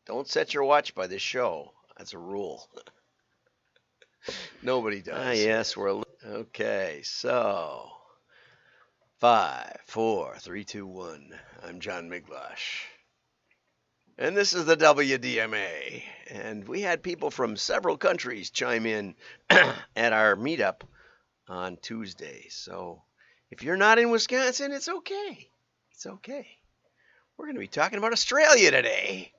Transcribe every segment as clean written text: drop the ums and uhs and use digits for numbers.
Don't set your watch by this show. That's a rule. Nobody does. Yes, we're okay. So 5, 4, 3, 2, 1. I'm John Miglash. And this is the WDMA. And we had people from several countries chime in at our meetup on Tuesday. So if you're not in Wisconsin, it's okay. It's okay. We're going to be talking about Australia today.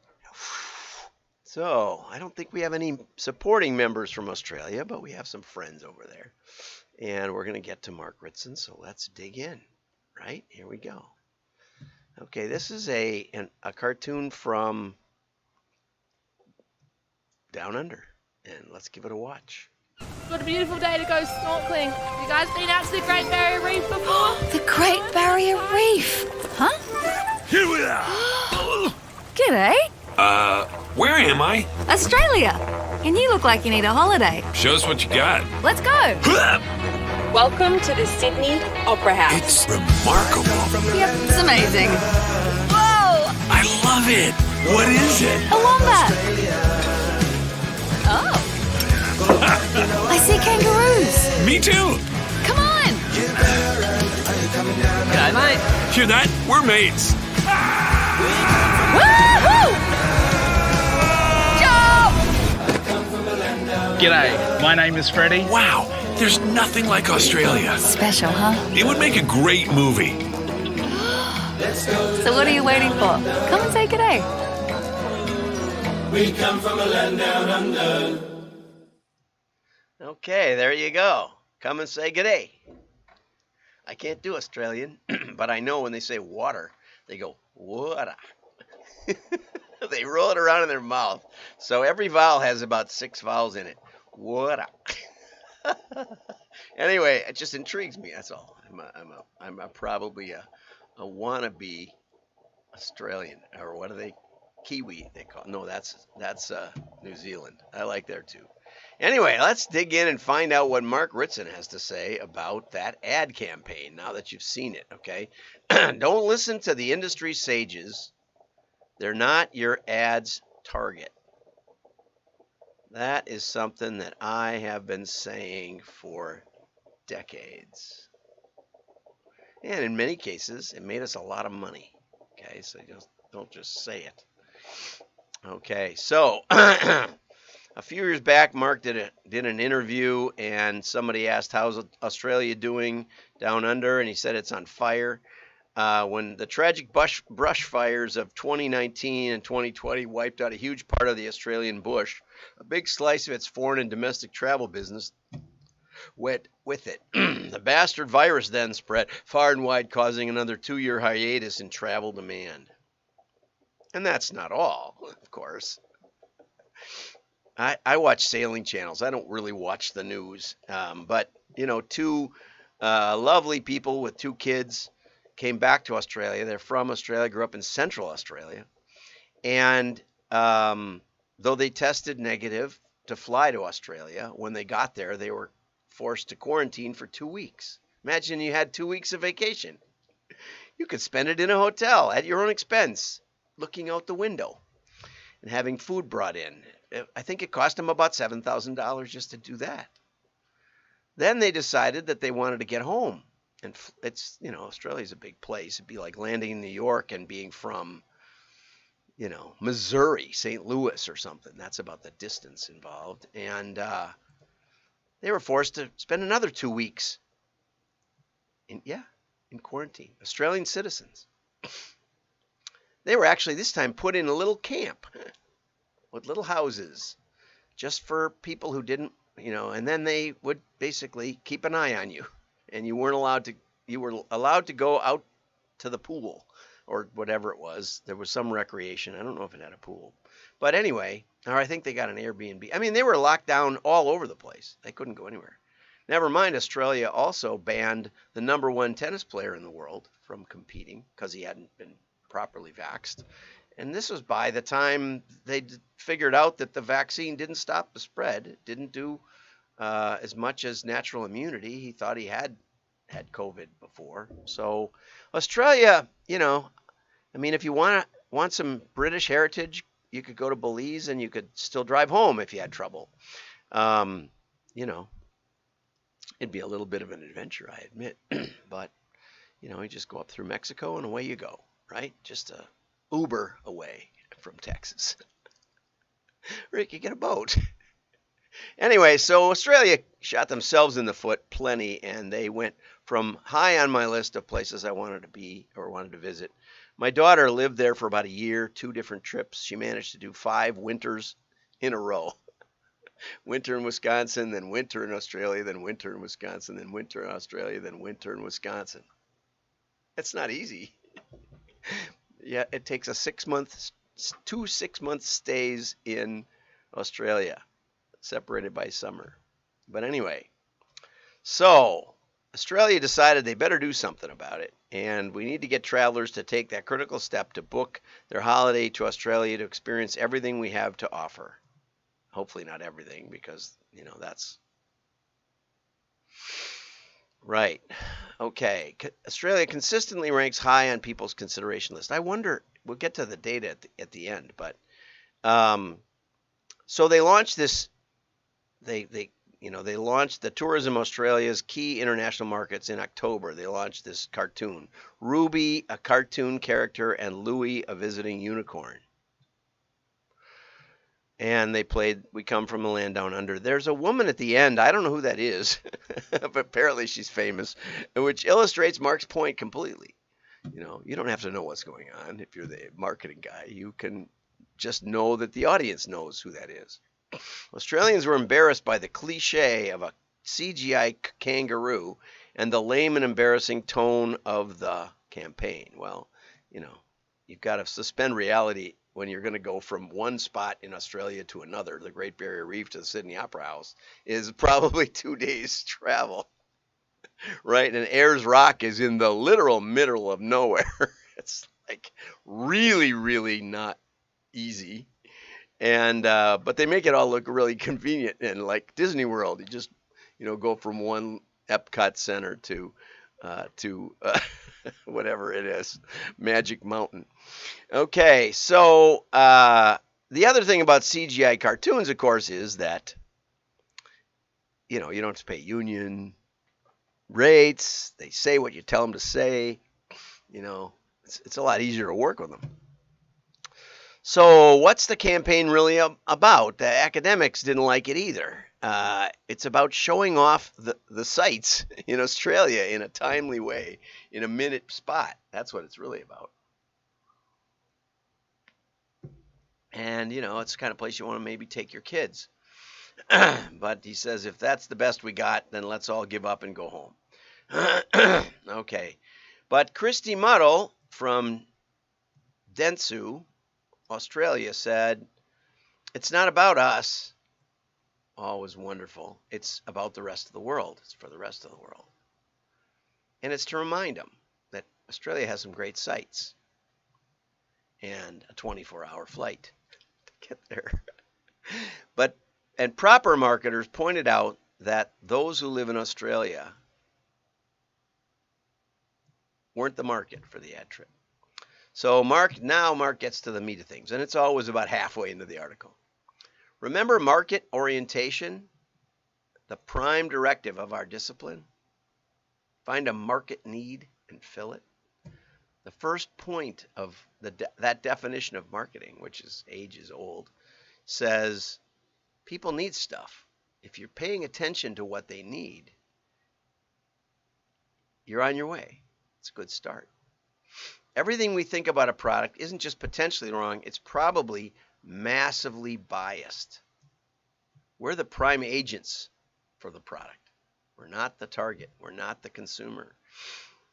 So I don't think we have any supporting members from Australia, but we have some friends over there. And we're going to get to Mark Ritson, so let's dig in. Right? Here we go. Okay, this is a cartoon from Down Under, and let's give it a watch. What a beautiful day to go snorkeling. You guys been out to the Great Barrier Reef before? The Great Barrier Reef? Huh? Here we are! G'day. Where am I? Australia. And you look like you need a holiday. Show us what you got. Let's go. Welcome to the Sydney Opera House. It's remarkable. Yep, it's amazing. Whoa! I love it. What is it? A wombat. Oh. I see kangaroos. Me too. Come on. G'day, mate. Hear that? We're mates. Woohoo! Jump! G'day, my name is Freddie. Wow, there's nothing like Australia. Special, huh? It would make a great movie. So what are you waiting for? Come and say g'day. We come from a land down under. Okay, there you go. Come and say g'day. I can't do Australian, but I know when they say water, they go, water. They roll it around in their mouth. So every vowel has about 6 vowels in it. Water. Anyway, it just intrigues me. That's all. I'm probably a wannabe Australian, or what are they? Kiwi. They call. No, that's New Zealand. I like there too. Anyway, let's dig in and find out what Mark Ritson has to say about that ad campaign. Now that you've seen it, okay? Don't listen to the industry sages. They're not your ad's target. That is something that I have been saying for decades. And in many cases, it made us a lot of money. Okay, so don't just say it. Okay, so a few years back, Mark did an interview, and somebody asked, how's Australia doing down under? And he said it's on fire. When the tragic brush fires of 2019 and 2020 wiped out a huge part of the Australian bush, a big slice of its foreign and domestic travel business went with it. The bastard virus then spread far and wide, causing another 2-year hiatus in travel demand. And that's not all, of course. I watch sailing channels. I don't really watch the news. But, two lovely people with 2 kids came back to Australia. They're from Australia, grew up in Central Australia. And though they tested negative to fly to Australia, when they got there, they were forced to quarantine for 2 weeks. Imagine you had 2 weeks of vacation. You could spend it in a hotel at your own expense, looking out the window and having food brought in. I think it cost them about $7,000 just to do that. Then they decided that they wanted to get home. And it's, Australia's a big place. It'd be like landing in New York and being from, Missouri, St. Louis or something. That's about the distance involved. And they were forced to spend another 2 weeks in quarantine. Australian citizens. They were actually this time put in a little camp with little houses just for people who didn't, and then they would basically keep an eye on you. And you were allowed to go out to the pool or whatever it was. There was some recreation. I don't know if it had a pool. But anyway, or I think they got an Airbnb. I mean, they were locked down all over the place. They couldn't go anywhere. Never mind, Australia also banned the number 1 tennis player in the world from competing because he hadn't been properly vaxxed. And this was by the time they figured out that the vaccine didn't stop the spread. It didn't do as much as natural immunity. He thought he had COVID before. So Australia, if you want some British heritage, you could go to Belize and you could still drive home if you had trouble. You know, it'd be a little bit of an adventure, I admit, but you know, you just go up through Mexico and away you go, right? Just a Uber away from Texas. Or you could get a boat. Anyway, so Australia shot themselves in the foot plenty, and they went from high on my list of places I wanted to be or wanted to visit. My daughter lived there for about a year, 2 different trips. She managed to do 5 winters in a row. Winter in Wisconsin, then winter in Australia, then winter in Wisconsin, then winter in Australia, then winter in Wisconsin. It's not easy. Yeah, it takes a 2 6-month stays in Australia, separated by summer. But anyway, so Australia decided they better do something about it, and we need to get travelers to take that critical step to book their holiday to Australia to experience everything we have to offer. Hopefully not everything, because, you know, that's right. Okay. Australia consistently ranks high on people's consideration list. I wonder, we'll get to the data at the end, but so they launched this, they launched the Tourism Australia's key international markets in October. They launched this cartoon. Ruby, a cartoon character, and Louie, a visiting unicorn. And they played We Come From the Land Down Under. There's a woman at the end, I don't know who that is, but apparently she's famous, which illustrates Mark's point completely. You know, you don't have to know what's going on if you're the marketing guy. You can just know that the audience knows who that is. Australians were embarrassed by the cliche of a CGI kangaroo and the lame and embarrassing tone of the campaign. Well, you know, you've got to suspend reality when you're going to go from one spot in Australia to another. The Great Barrier Reef to the Sydney Opera House is probably 2 days travel, right? And Ayers Rock is in the literal middle of nowhere. It's like really, really not easy. And but they make it all look really convenient, and like Disney World, you just, you know, go from one Epcot Center to whatever it is, Magic Mountain. Okay, so the other thing about CGI cartoons, of course, is that, you know, you don't have to pay union rates. They say what you tell them to say. You know, it's a lot easier to work with them. So what's the campaign really about? The academics didn't like it either. It's about showing off the sights in Australia in a timely way, in a minute spot. That's what it's really about. And, you know, it's the kind of place you want to maybe take your kids. But he says, if that's the best we got, then let's all give up and go home. Okay. But Christy Muddle from Dentsu, Australia, said, it's not about us. Always wonderful. It's about the rest of the world. It's for the rest of the world. And it's to remind them that Australia has some great sights and a 24-hour flight to get there. And proper marketers pointed out that those who live in Australia weren't the market for the ad trip. So Mark gets to the meat of things, and it's always about halfway into the article. Remember market orientation, the prime directive of our discipline? Find a market need and fill it. The first point of that definition of marketing, which is ages old, says people need stuff. If you're paying attention to what they need, you're on your way. It's a good start. Everything we think about a product isn't just potentially wrong, it's probably massively biased. We're the prime agents for the product. We're not the target. We're not the consumer.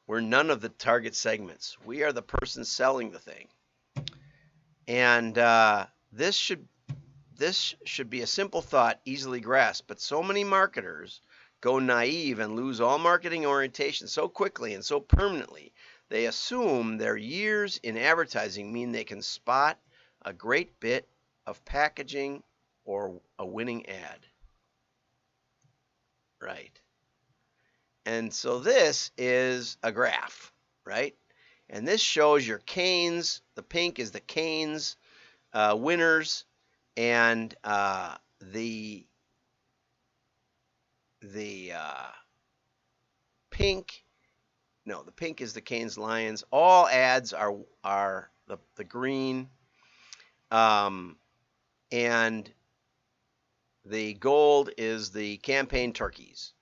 We're none of the target segments. We are the person selling the thing. And this should be a simple thought, easily grasped, but so many marketers go naive and lose all marketing orientation so quickly and so permanently. They assume their years in advertising mean they can spot a great bit of packaging or a winning ad. Right. And so this is a graph, right? And this shows your canes. The pink is the canes winners, and the pink. No, the pink is the Canes Lions. All ads are the green, and the gold is the campaign turkeys.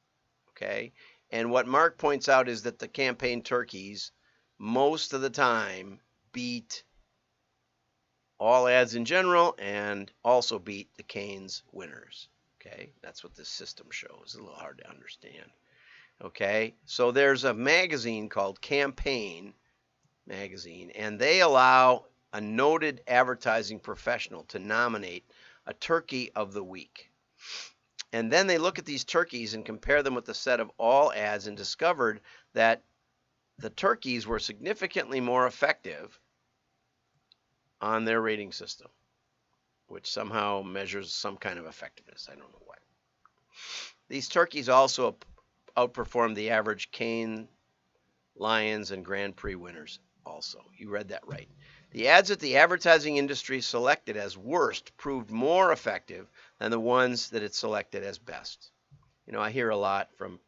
Okay, and what Mark points out is that the campaign turkeys most of the time beat all ads in general and also beat the Canes winners. Okay, that's what this system shows. It's a little hard to understand. Okay, so there's a magazine called Campaign Magazine, and they allow a noted advertising professional to nominate a turkey of the week. And then they look at these turkeys and compare them with the set of all ads and discovered that the turkeys were significantly more effective on their rating system, which somehow measures some kind of effectiveness. I don't know what. These turkeys also outperformed the average Cane, Lions, and Grand Prix winners also. You read that right. The ads that the advertising industry selected as worst proved more effective than the ones that it selected as best. You know, I hear a lot from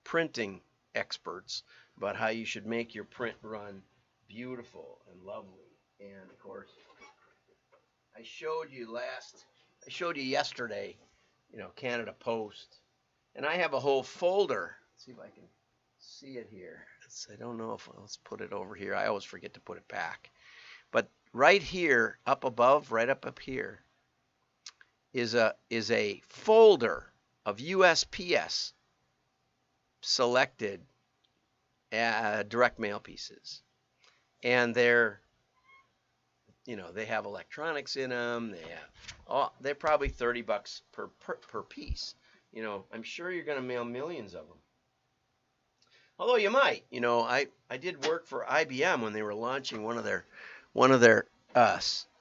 printing experts about how you should make your print run beautiful and lovely. And of course, I showed you yesterday, you know, Canada Post. And I have a whole folder. Let's see if I can see it here. I don't know if let's put it over here. I always forget to put it back. But right here, up above, right up here, is a folder of USPS selected direct mail pieces, and they're, you know, they have electronics in them. They're probably $30 per piece. You know, I'm sure you're going to mail millions of them. Although you might, you know, I did work for IBM when they were launching one of their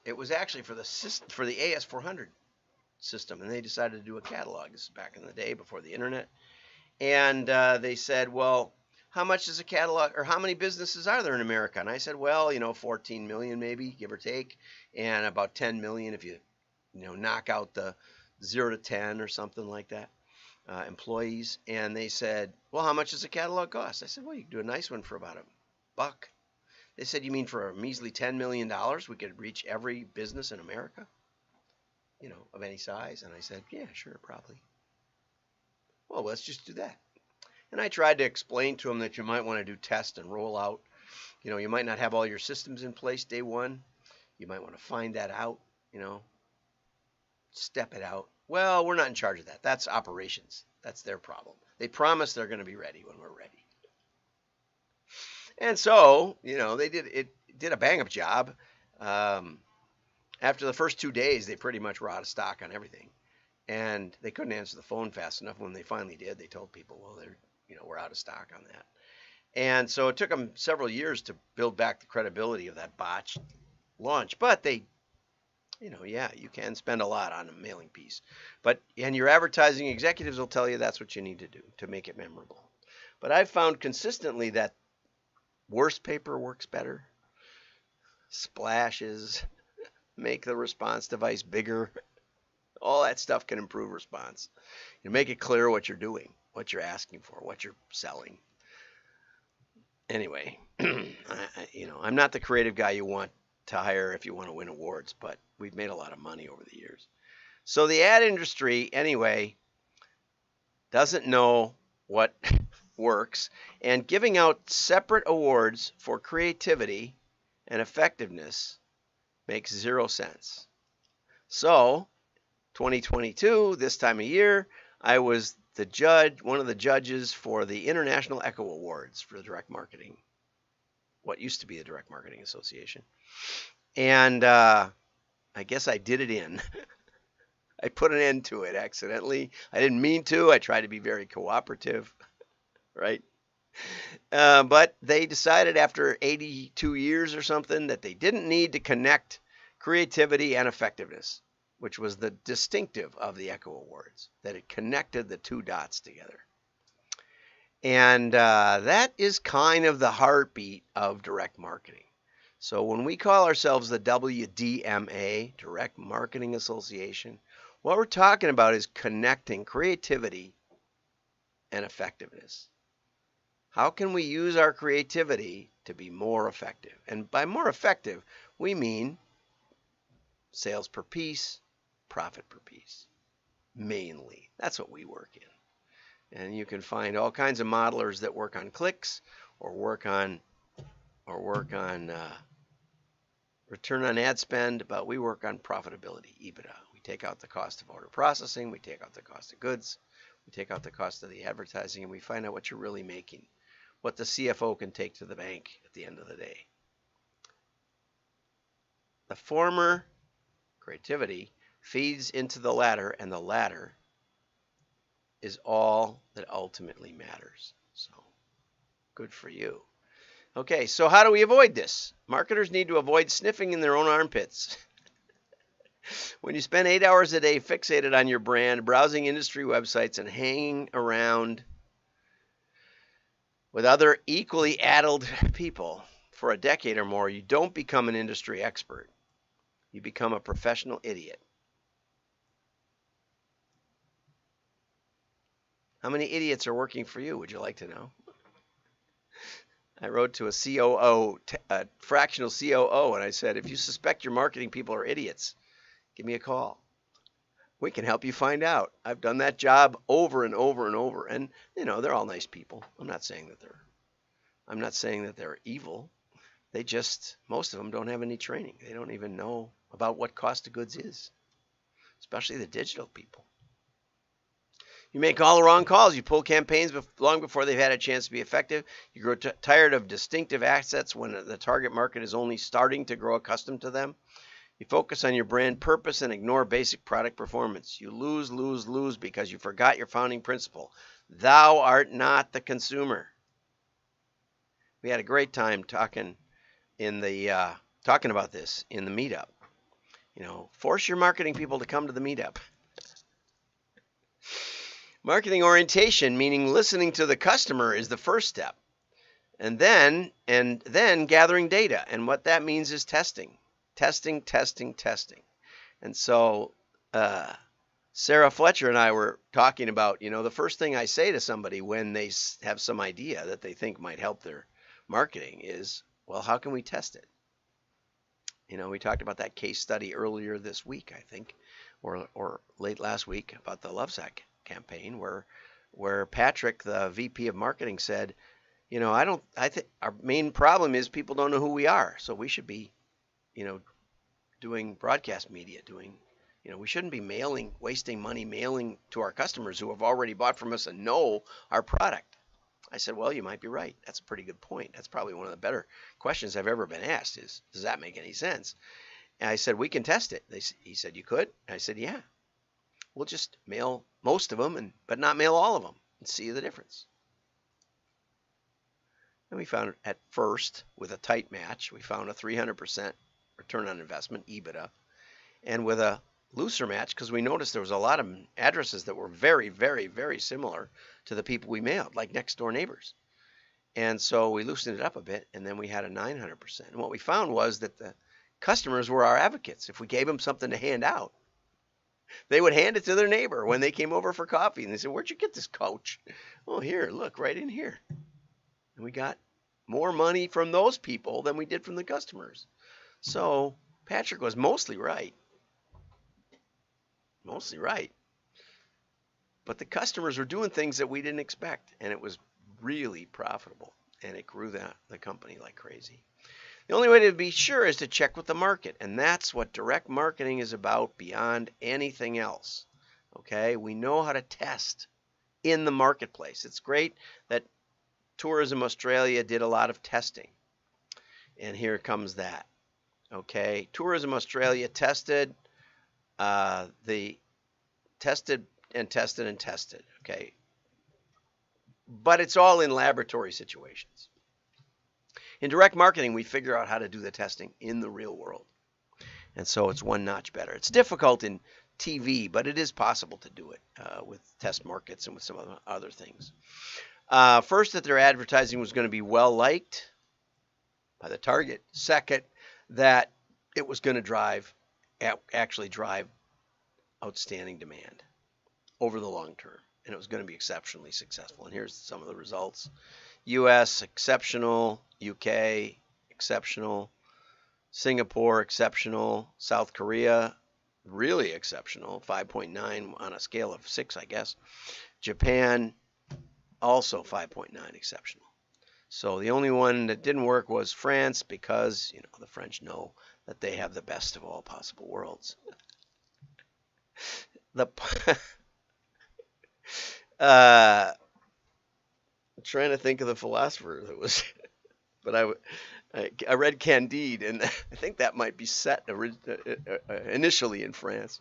it was actually for the AS400 system, and they decided to do a catalog. This is back in the day before the internet, and they said, well, how much is a catalog, or how many businesses are there in America? And I said, well, you know, 14 million maybe, give or take, and about 10 million if you knock out the 0 to 10 or something like that. Employees. And they said, well, how much does a catalog cost? I said, well, you can do a nice one for about $1. They said, you mean for a measly $10 million we could reach every business in America, you know, of any size? And I said, yeah, sure, probably. Well, let's just do that. And I tried to explain to them that you might want to do test and roll out. You know, you might not have all your systems in place day one. You might want to find that out, you know, step it out. Well, we're not in charge of that. That's operations. That's their problem. They promise they're going to be ready when we're ready. And so, you know, they did a bang-up job. After the first 2 days, they pretty much were out of stock on everything. And they couldn't answer the phone fast enough. When they finally did, they told people, well, we're out of stock on that. And so it took them several years to build back the credibility of that botched launch. But they, you know, yeah, you can spend a lot on a mailing piece. And your advertising executives will tell you that's what you need to do to make it memorable. But I've found consistently that worse paper works better. Splashes make the response device bigger. All that stuff can improve response. You make it clear what you're doing, what you're asking for, what you're selling. Anyway, I'm not the creative guy you want to hire if you want to win awards, but we've made a lot of money over the years. So the ad industry, anyway, doesn't know what works, and giving out separate awards for creativity and effectiveness makes 0 sense. So 2022, this time of year, I was one of the judges for the International Echo Awards for direct marketing, what used to be the Direct Marketing Association. And I guess I did it in. I put an end to it accidentally. I didn't mean to. I tried to be very cooperative, right? But they decided after 82 years or something that they didn't need to connect creativity and effectiveness, which was the distinctive of the Echo Awards, that it connected the two dots together. And that is kind of the heartbeat of direct marketing. So when we call ourselves the WDMA, Direct Marketing Association, what we're talking about is connecting creativity and effectiveness. How can we use our creativity to be more effective? And by more effective, we mean sales per piece, profit per piece, mainly. That's what we work in. And you can find all kinds of modelers that work on clicks or work on return on ad spend, but we work on profitability, EBITDA. We take out the cost of order processing, we take out the cost of goods, we take out the cost of the advertising, and we find out what you're really making, what the CFO can take to the bank at the end of the day. The former, creativity, feeds into the latter, and the latter is all that ultimately matters. So, good for you. Okay, so how do we avoid this? Marketers need to avoid sniffing in their own armpits. When you spend 8 hours a day fixated on your brand, browsing industry websites, and hanging around with other equally addled people for a decade or more, you don't become an industry expert. You become a professional idiot. How many idiots are working for you? Would you like to know? I wrote to a COO, a fractional COO, and I said, if you suspect your marketing people are idiots, give me a call. We can help you find out. I've done that job over and over and over. And, you know, they're all nice people. I'm not saying that they're evil. They just, most of them don't have any training. They don't even know about what cost of goods is, especially the digital people. You make all the wrong calls. You pull campaigns long before they've had a chance to be effective. You grow tired of distinctive assets when the target market is only starting to grow accustomed to them. You focus on your brand purpose and ignore basic product performance. You lose because you forgot your founding principle. Thou art not the consumer. We had a great time talking about this in the meetup. You know, force your marketing people to come to the meetup. Marketing orientation, meaning listening to the customer, is the first step. And then gathering data. And what that means is testing. Testing. And so Sarah Fletcher and I were talking about, you know, the first thing I say to somebody when they have some idea that they think might help their marketing is, well, how can we test it? You know, we talked about that case study earlier this week, I think, or late last week about the Lovesac campaign where Patrick, the VP of marketing, said, you know, I think our main problem is people don't know who we are. So we should be, you know, doing broadcast media, we shouldn't be wasting money mailing to our customers who have already bought from us and know our product. I said, well, you might be right. That's a pretty good point. That's probably one of the better questions I've ever been asked is, does that make any sense? And I said, we can test it. He said, you could? And I said, yeah. We'll just mail most of them, but not mail all of them, and see the difference. And we found at first, with a tight match, we found a 300% return on investment, EBITDA, and with a looser match, because we noticed there was a lot of addresses that were very, very, very similar to the people we mailed, like next door neighbors. And so we loosened it up a bit, and then we had a 900%. And what we found was that the customers were our advocates. If we gave them something to hand out, they would hand it to their neighbor when they came over for coffee. And they said, where'd you get this couch? Oh, here, look, right in here. And we got more money from those people than we did from the customers. So Patrick was mostly right. But the customers were doing things that we didn't expect. And it was really profitable. And it grew the company like crazy. The only way to be sure is to check with the market, and that's what direct marketing is about beyond anything else. Okay, we know how to test in the marketplace. It's great that Tourism Australia did a lot of testing, and here comes that. Okay, Tourism Australia tested, tested. Okay, but it's all in laboratory situations. In direct marketing, we figure out how to do the testing in the real world. And so it's one notch better. It's difficult in TV, but it is possible to do it with test markets and with some other things. First, that their advertising was going to be well liked by the target. Second, that it was going to actually drive outstanding demand over the long term, and it was going to be exceptionally successful. And here's some of the results. U.S. exceptional, UK exceptional, Singapore exceptional, South Korea really exceptional, 5.9 on a scale of 6, I guess. Japan also 5.9 exceptional. So the only one that didn't work was France, because the French know that they have the best of all possible worlds. I'm trying to think of the philosopher that was, but I read Candide, and I think that might be set initially in France.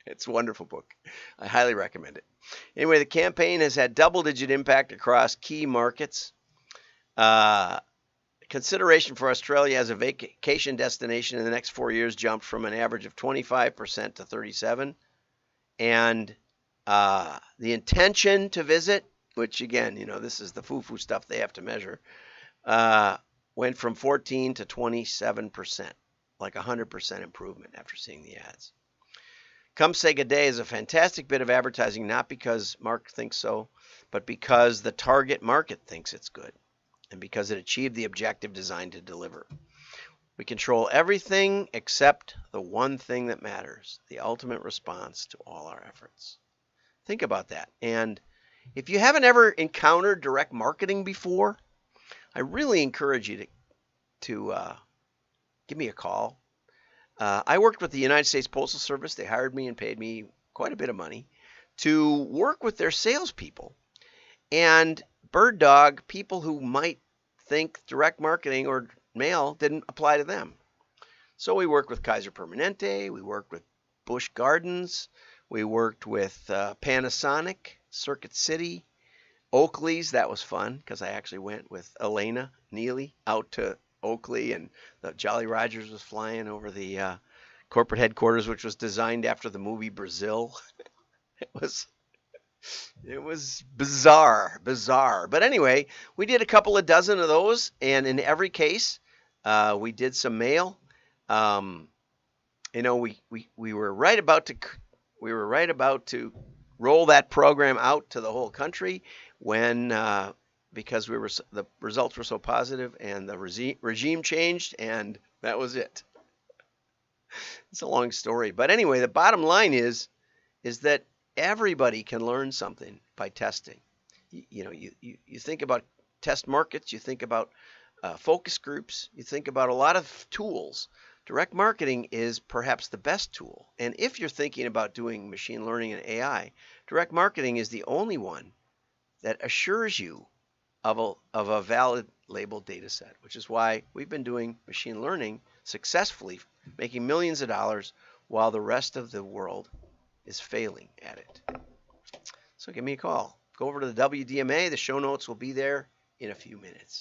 It's a wonderful book. I highly recommend it. Anyway, the campaign has had double-digit impact across key markets. Consideration for Australia as a vacation destination in the next 4 years jumped from an average of 25% to 37%. And the intention to visit, which again, this is the foo-foo stuff they have to measure, went from 14 to 27%, like 100% improvement after seeing the ads. Come Say Good Day is a fantastic bit of advertising, not because Mark thinks so, but because the target market thinks it's good, and because it achieved the objective designed to deliver. We control everything except the one thing that matters, the ultimate response to all our efforts. Think about that. And if you haven't ever encountered direct marketing before, I really encourage you to give me a call. I worked with the United States Postal Service. They hired me and paid me quite a bit of money to work with their salespeople. And Bird Dog, people who might think direct marketing or mail didn't apply to them. So we worked with Kaiser Permanente. We worked with Busch Gardens. We worked with Panasonic, Circuit City, Oakley's. That was fun because I actually went with Elena Neely out to Oakley, and the Jolly Rogers was flying over the corporate headquarters, which was designed after the movie Brazil. It was bizarre. But anyway, we did a couple of dozen of those, and in every case, we did some mail. We were right about to roll that program out to the whole country when because the results were so positive, and the regime changed, and that was it. It's a long story, but anyway, the bottom line is that everybody can learn something by testing. You think about test markets, you think about focus groups, you think about a lot of tools. Direct marketing is perhaps the best tool. And if you're thinking about doing machine learning and AI, direct marketing is the only one that assures you of a valid labeled data set, which is why we've been doing machine learning successfully, making millions of dollars while the rest of the world is failing at it. So give me a call. Go over to the WDMA. The show notes will be there in a few minutes.